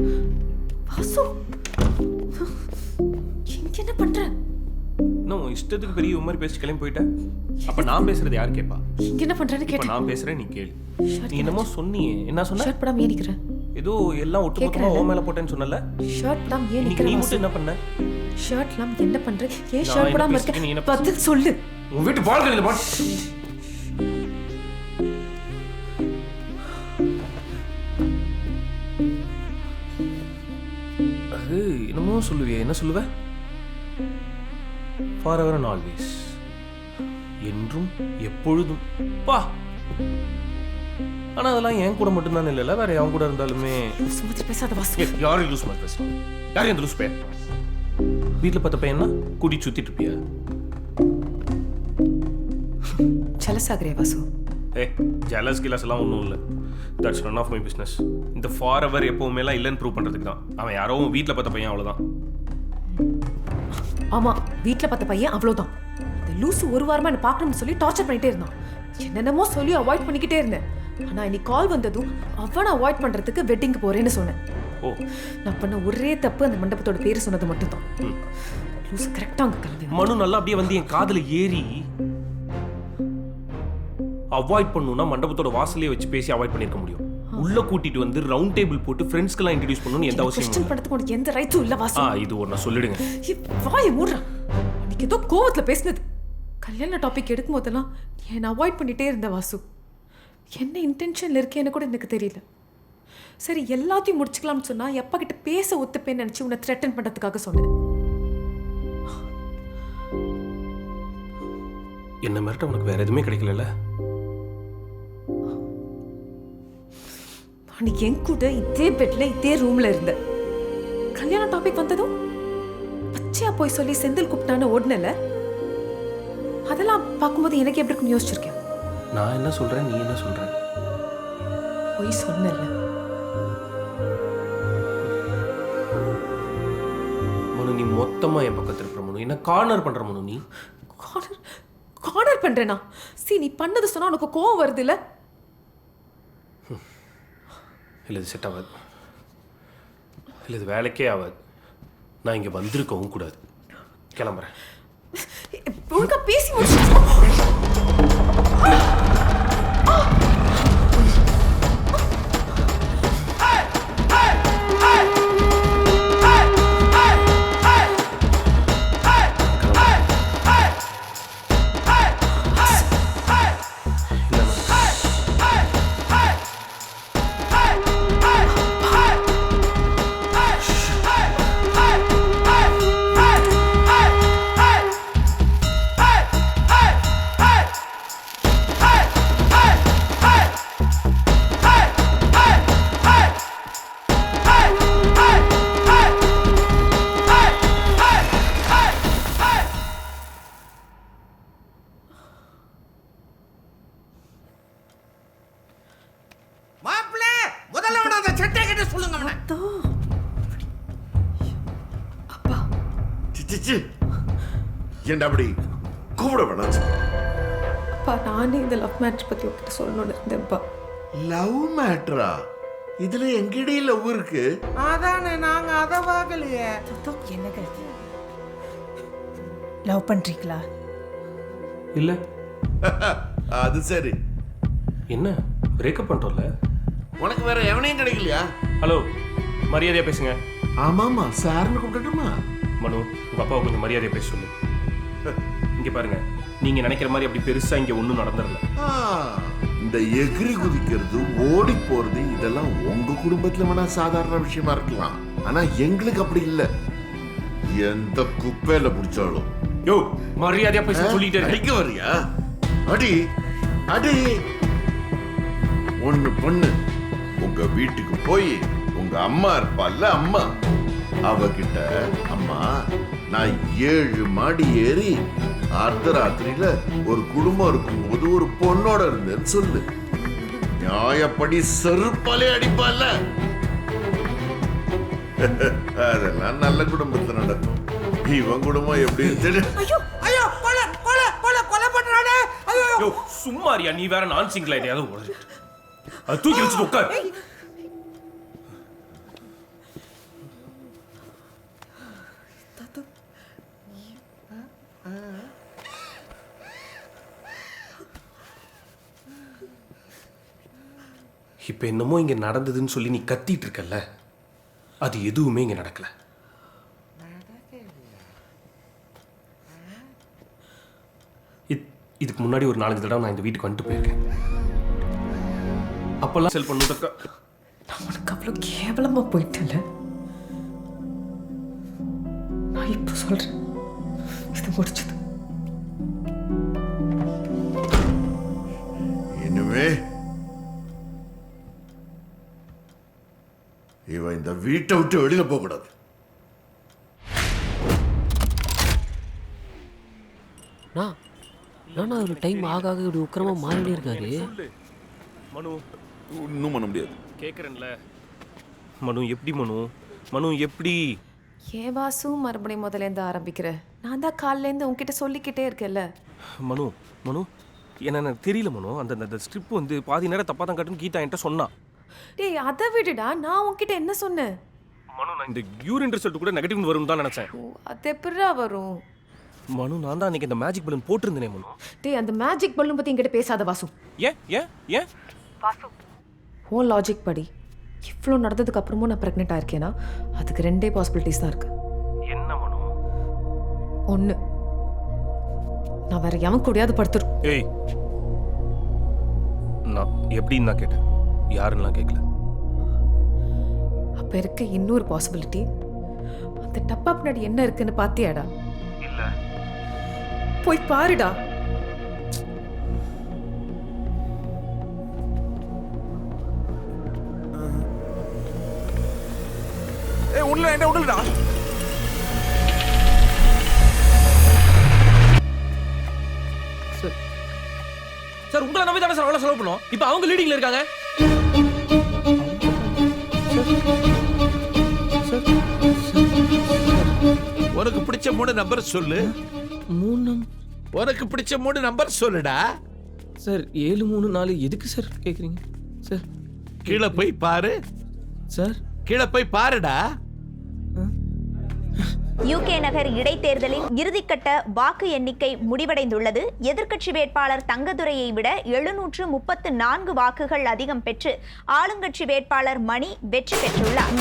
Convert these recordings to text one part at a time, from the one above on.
வாசு இங்க என்ன பண்ற? நான் இஷ்டத்துக்கு பெரிய மாதிரி பேசி கிளம்பி போயிட்டேன். அப்ப நான் பேசுறது யார் கேப்பா? இங்க என்ன பண்றேன்னு இப்ப கேட்டேன். நான் பேசுறேன், நீ கேளு. நீ என்னமோ சொன்னியே, என்ன சொன்ன? ஷர்ட் போடாம ஏன் நிக்கிற? ஏதோ எல்லாம் ஒட்டுமொத்தமா ஓ மேல போட்டேன்னு சொன்னல. ஷர்ட் போடாம ஏன் நீ நிக்கிற? மட்டும் என்ன பண்ண? ஷர்ட்லாம் என்ன பண்ற? ஏன் ஷர்ட் போடாம இருக்க? பதில் சொல்லு. உன் வீட்டு பால்கனில பா. அது என்னமோ சொல்லுவியே, என்ன சொல்லுவ? ஃபார் எவர் அண்ட் ஆல்வேஸ், என்றும் எப்பொழுதும் பா. ஆனா அதெல்லாம் என் கூட மட்டும்தான் இல்லைல்ல, வேற எவன் கூட இருந்தாலுமே. சுமதி பேசாத வாசு. யாரும் லூஸ் மாதிரி பேசுறோம்? யாரும் எந்த லூஸ் பையன்? வீட்டில் பார்த்த பையனா குடி சுத்திட்டு இருப்பியா? ஜலசாகரே வாசு. ஜலஸ் கிளாஸ் எல்லாம் ஒன்றும் இல்லை. That's none of my business. இந்த ஃபார் எவர் எப்பவுமேலாம் இல்லைன்னு ப்ரூவ் பண்ணுறதுக்கு தான். அவன் யாரோ வீட்டில் பார்த்த பையன், அவ்வளோதான். ஆமா, வீட்ல பார்த்த பையன் அவ்வளவுதான். இந்த லூசு ஒரு வாரமா என்ன பார்க்கணும்னு சொல்லி டார்ச்சர் பண்ணிட்டே இருந்தான். என்னென்னமோ சொல்லி அவாய்ட் பண்ணிக்கிட்டே இருந்தேன். ஆனா இன்னைக்கு கால் வந்ததும் அவனை அவாய்ட் பண்றதுக்கு வெட்டிங்க்கு போறேன்னு சொன்னேன். ஓ, நான் பண்ண ஒரே தப்பு அந்த மண்டபத்தோட பேரு சொன்னது மட்டும்தான். லூசு கரெக்டா அங்க கிளம்பி மனு நல்லா அப்படியே வந்து என் காதுல ஏறி அவாய்ட் பண்ணணும்னா மண்டபத்தோட வாசலையே வச்சு பேசி அவாய்ட் பண்ணிருக்க முடியும். உள்ள கூட்டிட்டு வந்து ரவுண்ட் டேபிள் போட்டு ஃப்ரெண்ட்ஸ்க்கெல்லாம் இன்ட்ரோடியூஸ் பண்ணணும்னு எந்த அவசியம் இல்லை. பண்றதுக்கு உனக்கு எந்த ரைட்ஸும் இல்ல வாசு. இது ஒரு நான் சொல்லிடுங்க. வாயை மூடுறா. அன்னைக்கு ஏதோ கோவத்துல பேசினது. கல்யாண டாபிக் எடுக்கும் போதெல்லாம் என்ன அவாய்ட் பண்ணிட்டே இருந்த வாசு. என்ன இன்டென்ஷன்ல இருக்கேன்னு கூட எனக்கு தெரியல. சரி, எல்லாத்தையும் முடிச்சுக்கலாம்னு சொன்னா எப்ப கிட்ட பேச ஒத்துப்பேன்னு நினைச்சு உன்னை த்ரெட்டன் பண்றதுக்காக சொன்னேன். என்ன மிரட்ட உனக்கு வேற எதுவுமே கிடைக்கல. அன்னைக்கு என் கூட இதே பெட்ல இதே ரூம்ல இருந்த. கல்யாண டாபிக் வந்ததும் பச்சையா போய் சொல்லி செந்தில் கூப்பிட்டான்னு ஓடுனல. அதெல்லாம் பார்க்கும்போது எனக்கு எப்படி இருக்குன்னு யோசிச்சிருக்கேன். நான் என்ன சொல்றேன், நீ என்ன சொல்ற? போய் சொன்னல. மனு, நீ மொத்தமா என் பக்கத்துல இருக்க மனு. என்ன கார்னர் பண்ற மனு? நீ கார்னர் பண்றேனா? நீ பண்ணது சொன்னா உனக்கு கோவம் வருது இல்ல? இல்லை, இது செட் ஆகாது. இல்லை, இது வேலைக்கே ஆகாது. நான் இங்கே வந்திருக்கவும் கூடாது. கிளம்புறேன். ஒழுங்கா பேசி முடிச்சு. என்ன அப்படி கூப்பிட வேணாம். அப்பா, நானே இந்த லவ் மேட்ச் பத்தி உங்ககிட்ட சொல்லணும்னு இருந்தேன்ப்பா. லவ் மேட்ரா? இதுல எங்கடி லவ் இருக்கு? அதானே, நாங்க அத பார்க்கலையே. என்னங்க லவ் பண்றீங்களா? இல்ல. அது சரி. என்ன பிரேக்கப் பண்றோம்ல? உனக்கு வேற எவனையும் கிடைக்கலையா? ஹலோ, மரியாதையா பேசுங்க. ஆமாமா, சார்னு கூப்பிடட்டுமா? மனு, உங்க அப்பாவை கொஞ்சம் மரியாதையா பேச சொல்லு. இங்க பாருங்க, நீங்க நினைக்கிற மாதிரி அப்படி பெருசா இங்க ஒண்ணும் நடந்துடல. இந்த எகிரி குதிக்கிறது, ஓடி போறது, இதெல்லாம் உங்க குடும்பத்துல வேணா சாதாரண விஷயமா இருக்கலாம். ஆனா எங்களுக்கு அப்படி இல்ல. எந்த குப்பையில பிடிச்சாலும் யோ, மரியாதையா பேச சொல்லிட்டே அடிக்க வரியா? அடி அடி. ஒண்ணு பொண்ணு, உங்க வீட்டுக்கு போய் உங்க அம்மா இருப்பால்ல, அம்மா, அவகிட்ட அம்மா நான் 7 மாடி ஏறி அர்த்தராத்திரியில ஒரு குடும்பம் இருக்கும்போது ஒரு பொண்ணோட இருந்தேன்னு சொல்லு. நியாயப்படி செருப்பாலே அடிப்பால. அதெல்லாம் நல்ல குடும்பத்துல நடக்கும். இவன் குடும்பம் எப்படி சும்மாரியா? நீ வேற நான் சிங்கிள் ஐடியாவது தூக்கி வச்சுட்டு உட்கார். இப்போ என்னமோ இங்கே நடந்ததுன்னு சொல்லி நீ கத்திட்டு இருக்கல்ல, அது எதுவுமே இங்கே நடக்கல. இதுக்கு முன்னாடி ஒரு 4-5 தடவை நான் இந்த வீட்டுக்கு வந்துட்டு போயிருக்கேன். அப்பெல்லாம் செல் பண்ணுறதுக்கு நான் உனக்கு அவ்வளோ கேவலமா போயிட்டேன்ல. நான் இப்போ சொல்றேன், இது முடிச்சது. இனிமே இவன் இந்த வீட்டை விட்டு வெளியில போக கூடாது. நான் ஒரு டைம் ஆக இப்படி உக்கிரமா மாறிட்டே இருக்காரு. மனு ஒன்றும் பண்ண முடியாது. கேட்குறேன்ல மனு, எப்படி மனு? மனு எப்படி? ஏன் வாசு மறுபடியும் முதலேருந்து ஆரம்பிக்கிற? நான் தான் காலிலேருந்து உன்கிட்ட சொல்லிக்கிட்டே இருக்கேன்ல. மனு மனு எனக்கு தெரியல மனு. அந்த அந்த ஸ்ட்ரிப் வந்து பாதி நேரம் தப்பாக தான் கட்டுன்னு கீதா என்கிட்ட சொன்னா. டேய் அதை விடுடா, நான் உன்கிட்ட என்ன சொன்னேன்? மனு நான் இந்த யூரின் ரிசல்ட் கூட நெகட்டிவ் வரும் தான் நினச்சேன். ஓ, அது எப்படிடா வரும்? மனு நான் தான் அன்றைக்கி இந்த மேஜிக் பலூன் போட்டிருந்தேனே மனு. டேய் அந்த மேஜிக் பலூன் பற்றி என்கிட்ட பேசாத வாசு. ஏன் ஏன் ஏன் வாசு, உன் லாஜிக் படி இவ்வளோ நடந்ததுக்கு அப்புறமும் நான் ப்ரெக்னென்ட் ஆயிருக்கேன்னா அதுக்கு 2 பாசிபிலிட்டிஸ் தான் இருக்கு. என்ன மனு? ஒன்று, நான் வேற எவன் கூடயாவது படுத்துரும். ஏய், நான் எப்படின்னு நான் கேட்டேன், யாருன்னெலாம் கேட்கல. அப்போ இருக்க இன்னொரு பாசிபிலிட்டி, அந்த டப்பா பின்னாடி என்ன இருக்குன்னு பார்த்தியாடா? இல்லை. போய் பாருடா. உடலடா. சார் உங்களை நம்பி தானே சார் அவ்வளோ செலவு பண்ணோம். இப்போ அவங்க லீடிங்ல இருக்காங்க. உனக்கு பிடிச்ச 3 நம்பர் சொல்லு. 3 உனக்கு பிடிச்ச 3 நம்பர் சொல்லுடா. சார் 7 3 4 எதுக்கு சார் கேட்குறீங்க சார்? கீழே போய் பாரு. சார் கீழே போய் பாருடா. யூகே நகர் இடைத்தேர்தலின் இறுதிக்கட்ட வாக்கு எண்ணிக்கை முடிவடைந்துள்ளது. எதிர்க்கட்சி வேட்பாளர் தங்கதுரையை விட 734 வாக்குகள் அதிகம் பெற்று ஆளுங்கட்சி வேட்பாளர் மணி வெற்றி பெற்றுள்ளார்.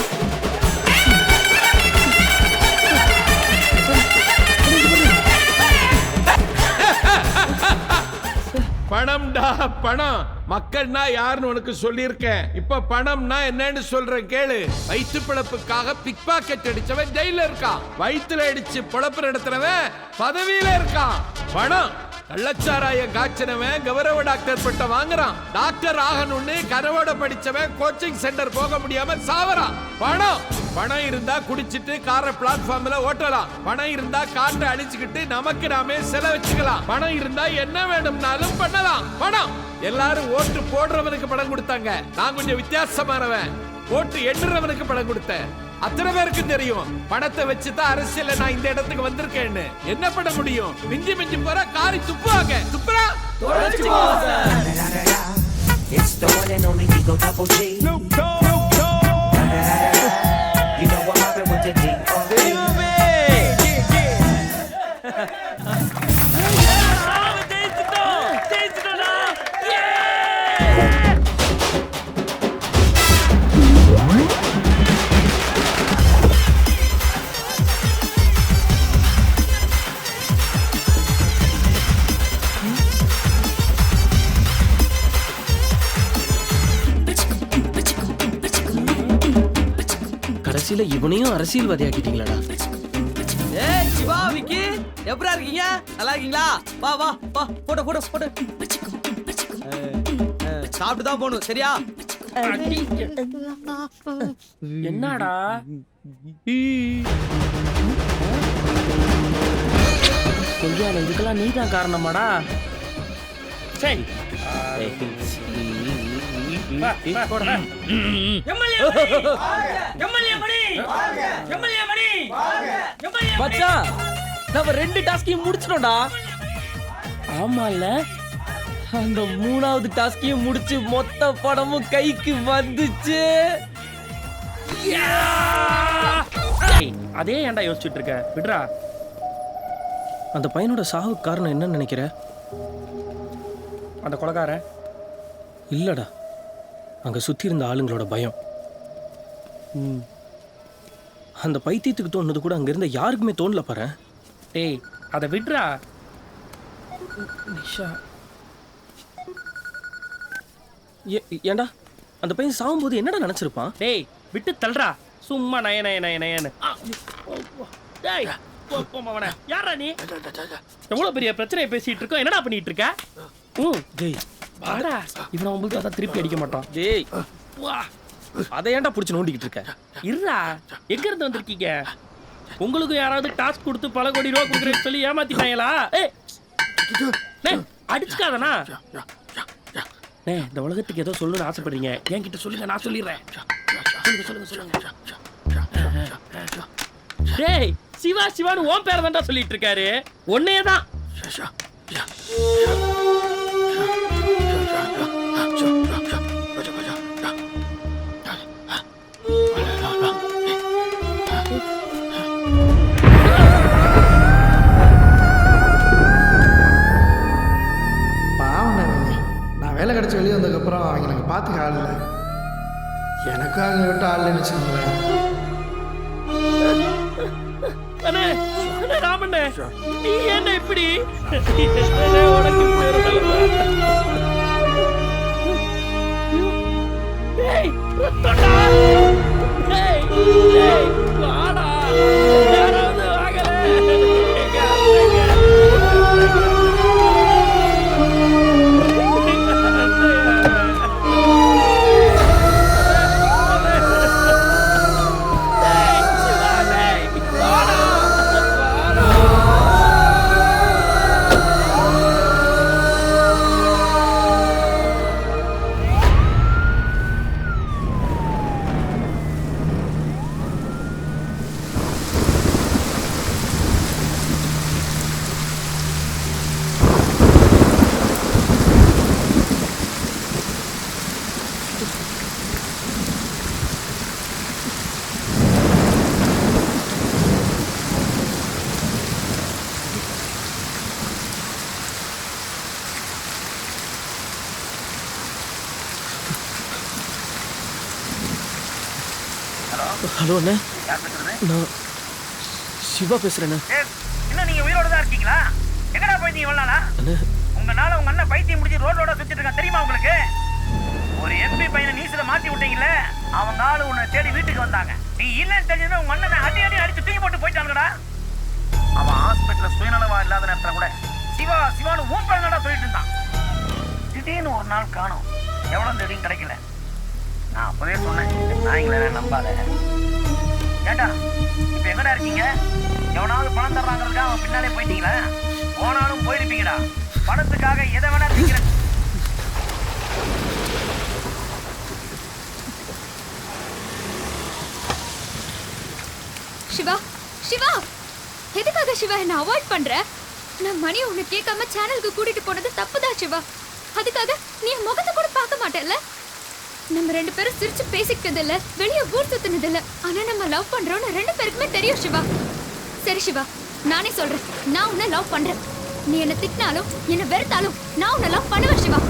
பணம்டா பணம். மக்கள்னா யாருன்னு உனக்கு சொல்லியிருக்கேன். இப்ப பணம்னா என்னன்னு சொல்றேன் கேளு. வயிற்று பிழப்புக்காக பிக் பாக்கெட் அடிச்சவன் ஜெயில இருக்கான். வயிற்றுல அடிச்சு பிழப்பு நடத்துறவன் பதவியில இருக்கான். பணம். கள்ளச்சாராயம் காய்ச்சினவன் கௌரவ டாக்டர் பட்டம் வாங்குறான். டாக்டர் ஆகணும்னு கனவோட படிச்சவன் கோச்சிங் சென்டர் போக முடியாம சாவறான். பணம். பணம் இருந்தா குடிச்சிட்டு காரை பிளாட்ஃபார்ம்ல ஓட்டலாம். பணம் இருந்தா காற்றை அழிச்சுக்கிட்டு நமக்கு நாமே செலவச்சுக்கலாம். பணம் இருந்தா என்ன வேணும்னாலும் பண்ணலாம். பணம். எல்லாரும் ஓட்டு போடுறவனுக்கு பணம் கொடுத்தாங்க. நான் கொஞ்சம் வித்தியாசமானவன். ஓட்டு எண்ணுறவனுக்கு பணம் கொடுத்தேன். அத்தனை பேருக்கு தெரியும் பணத்தை வச்சுதான் அரசியல்ல நான் இந்த இடத்துக்கு வந்திருக்கேன்னு. என்ன பண்ண முடியும்? மிஞ்சி மிஞ்சி போற காரி துப்புவாங்க. துப்புறா. கடைசியில இவனையும் அரசியல்வாதியாக்கிட்டீங்களாடா. ஏய் சிவா, விக்கி எப்படியா இருக்கீங்க? நல்லா இருக்கீங்களா? வா வா வா, போட்டோ போட்டோ போட்டோ. சாப்பிட்டு தான் போகணும், சரியா? என்னடா கொஞ்சம் இதுக்கெல்லாம் நீ தான் காரணமாடா. சரி மச்சான், நம்ம 2 டாஸ்கையும் முடிச்சிட்டோம்டா. ஆமால, அந்த 3வது டாஸ்கையும் முடிச்சு மொத்த படமும் கைக்கு வந்துச்சு. அதே ஏன்டா யோசிச்சுட்டு இருக்க? விடுறா. அந்த பையனோட சாவுக்கு காரணம் என்னன்னு நினைக்கிற? அந்த கொலைகாரன் இல்லடா, அங்கே சுற்றி இருந்த ஆளுங்களோட பயம். அந்த பைத்தியத்துக்கு தோணுது கூட அங்கே இருந்த யாருக்குமே தோணல பாரு. டேய் அதை விட்றா. நிஷா ஏண்டா அந்த பையன் சாகும்போது என்னடா நினச்சிருப்பான்? டேய் விட்டு தள்ளுறா. சும்மா நய நய நய நயன்னு. டேய் யாரா நீ? எவ்வளோ பெரிய பிரச்சனையை பேசிட்டு இருக்கோம், என்னடா பண்ணிட்டு இருக்க? டேய் வாடா, இவனை உங்களுக்கு அதான் திருப்பி அடிக்க மாட்டான். டேய் வா, அதை ஏன்டா பிடிச்சி நோண்டிக்கிட்டு இருக்க? இருடா. எங்க இருந்து வந்திருக்கீங்க? உங்களுக்கு யாராவது டாஸ்க் கொடுத்து பல கோடி ரூபா கொடுக்குறேன்னு சொல்லி ஏமாத்திட்டாங்களா? அடிச்சுக்காதனா? இந்த உலகத்துக்கு ஏதோ சொல்லணும்னு ஆசைப்படுறீங்க, என்கிட்ட சொல்லுங்க, நான் சொல்லிடுறேன். சொல்லுங்க. டேய் சிவா சிவான்னு ஓம் பேரை தான்டா சொல்லிட்டு இருக்காரு. ஒன்னே தான். பாவம் நான் வேலை கிடச்சி வெளியே வந்ததுக்கப்புறம் அவங்க எனக்கு பார்த்துக்க ஆள் இல்லை. எனக்கும் அவங்க விட்டு ஆள் இல்லைன்னு வச்சுக்கோங்களேன். ராமண்ணே, நீ என்ன இப்படி? ஹலோ அண்ணே, நான் சிவா பேசுறேண்ணே. இன்னும் நீங்க உயிரோட தான் இருக்கீங்களா? எங்கடா போயிட்டீங்க இவ்வளவு நாளா? உங்கனால உங்க அண்ணன் பைத்தியம் முடிஞ்சு ரோடோட சுத்திட்டு இருக்கான் தெரியுமா உங்களுக்கு? ஒரு எம்பி பையனை நீசில மாட்டி விட்டீங்கல்ல, அவங்க ஆளு உன்னை தேடி வீட்டுக்கு வந்தாங்க. நீ இல்லைன்னு தெரிஞ்சதுன்னா உங்க அண்ணனை அடி அடிச்சு தூக்கி போட்டு போயிட்டாங்கடா. அவன் ஹாஸ்பிட்டல்ல சுயநலவா இல்லாத நேரத்துல கூட சிவான்னு ஊப்பா சொல்லிட்டு இருந்தான். திடீர்னு ஒரு நாள் காணும், எவ்வளவு தேடியும் கிடைக்கல. நான் அப்பவே சொன்னேன், நாய்ங்கள நம்பாத. ஏண்டா இப்ப எங்கடா இருக்கீங்க? எவனாவது பணம் தர்றாங்கிறதுக்காக அவன் பின்னாலே போயிட்டீங்களா? போனாலும் போயிருப்பீங்கடா. பணத்துக்காக எதை வேணா இருக்கீங்க. சிவா சிவா, எதுக்காக சிவா என்ன அவாய்ட் பண்ற? நான் மணி உன்னை கேட்காம சேனலுக்கு கூட்டிட்டு போனது தப்புதான் சிவா. அதுக்காக நீ என் முகத்தை கூட பார்க்க மாட்டேல்ல? நம்ம ரெண்டு பேரும் சிரிச்சு பேசிக்கிட்டது இல்ல, வெளியே ஊர் சுத்தினது இல்ல. ஆனா நம்ம லவ் பண்றோம்னு ரெண்டு பேருக்குமே தெரியும் சிவா. சரி சிவா, நானே சொல்றேன், நான் உன்னை லவ் பண்றேன். நீ என்ன திட்டினாலும் என்ன வெறுத்தாலும் நான் உன்னை லவ் பண்ணுவேன் சிவா.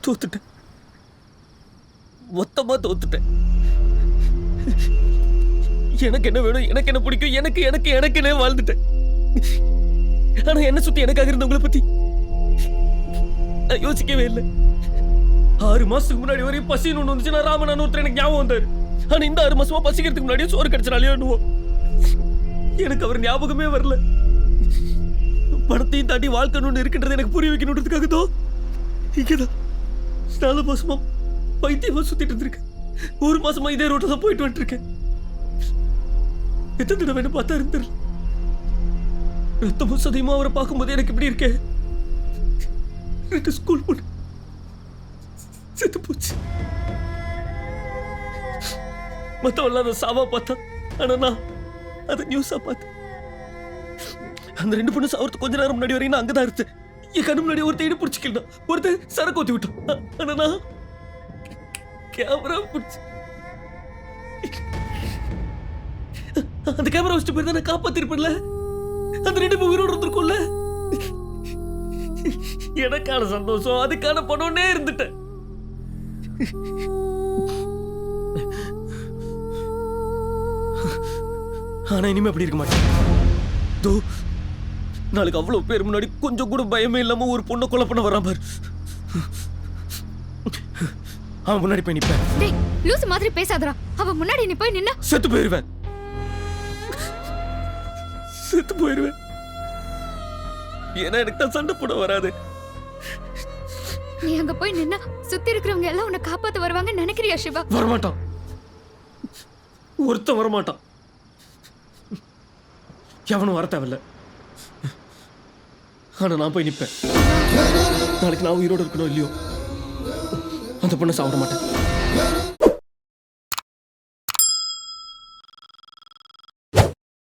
தோத்துட்டேன், மொத்தமா தோத்துட்டேன். எனக்கு என்ன வேணும், எனக்கு என்ன பிடிக்கும், எனக்குன்னே வாழ்ந்துட்டேன். ஆனா என்ன சுத்தி எனக்காக இருந்தவங்களை பத்தி நான் யோசிக்கவே இல்லை. 6 மாசத்துக்கு முன்னாடி வரையும் பசின்னு ஒண்ணு வந்துச்சுன்னா ராமன் ஒருத்தர் எனக்கு ஞாபகம் வந்தாரு. ஆனா இந்த 6 மாசமா பசிக்கிறதுக்கு முன்னாடியே சோறு கிடைச்சாலே எனக்கு அவர் ஞாபகமே வரல. பணத்தையும் தாண்டி வாழ்க்கணும்னு இருக்கின்றது எனக்கு புரிய வைக்கணுன்றதுக்காகதோ இங்கதான் 4 மாசமா பைத்தியமா சுத்திட்டு இருந்திருக்கேன். 1 மாசமா இதே ரோட்ல தான் போயிட்டு வந்துருக்கேன். எத்தனை தடவை என்ன பார்த்தா தெரியல. ரத்தமும் சதையுமா அவரை பார்க்கும்போது எனக்கு இப்படி இருக்கேன். 2 ஸ்கூல் பொண்ணு செத்து போச்சு. மத்தவெல்லாம் அதை சாவா பார்த்தா, ஆனா நான் அதை நியூஸா பார்த்தேன். அந்த 2 பொண்ணு சாவறதுக்கு கொஞ்ச நேரம் முன்னாடி வரைக்கும் நான் அங்கதான் இருந்தேன். என் கண்ணு முன்னாடி ஒருத்தர் இடம் பிடிச்சிக்கலாம், ஒருத்தர் சரக்கு ஊத்தி விட்டான். ஆனா நான் கேமரா பிடிச்சி அந்த கேமரா வச்சுட்டு போயிருந்தா நான் காப்பாத்திருப்பேன்ல. அந்த 2 பேர் உயிரோடு இருந்திருக்கும்ல. எனக்கான சந்தோஷம் அதுக்கான பணம்னே இருந்துட்டேன். ஆனா இனிமே அப்படி இருக்க மாட்டேன். தோ நாளைக்கு அவ்வளவு பேர் முன்னாடி கொஞ்சம் கூட பயமே இல்லாம ஒரு பொண்ணை கொலை பண்ண வரான் பாரு. அவன் முன்னாடி போய் நிப்பேன். டேய் லூசு மாதிரி பேசாதடா. அவன் முன்னாடி நீ போய் நின்னா செத்து போயிருவேன். செத்து போயிருவேன். ஏன்னா எனக்கு தான் சண்டை போட வராது. நீ அங்க போய் நின்னா சுத்தி இருக்கிறவங்க எல்லாம் உன்னை காப்பாத்த வருவாங்கன்னு நினைக்கிறியா சிவா? வரமாட்டான். ஒருத்தன் வரமாட்டான். எவனும் வர தேவையில்ல. ஆனா நான் போய் நிப்பேன். நாளைக்கு நான் உயிரோடு இருக்கணும் இல்லையோ அந்த பொண்ணை சாப்பிட மாட்டேன்.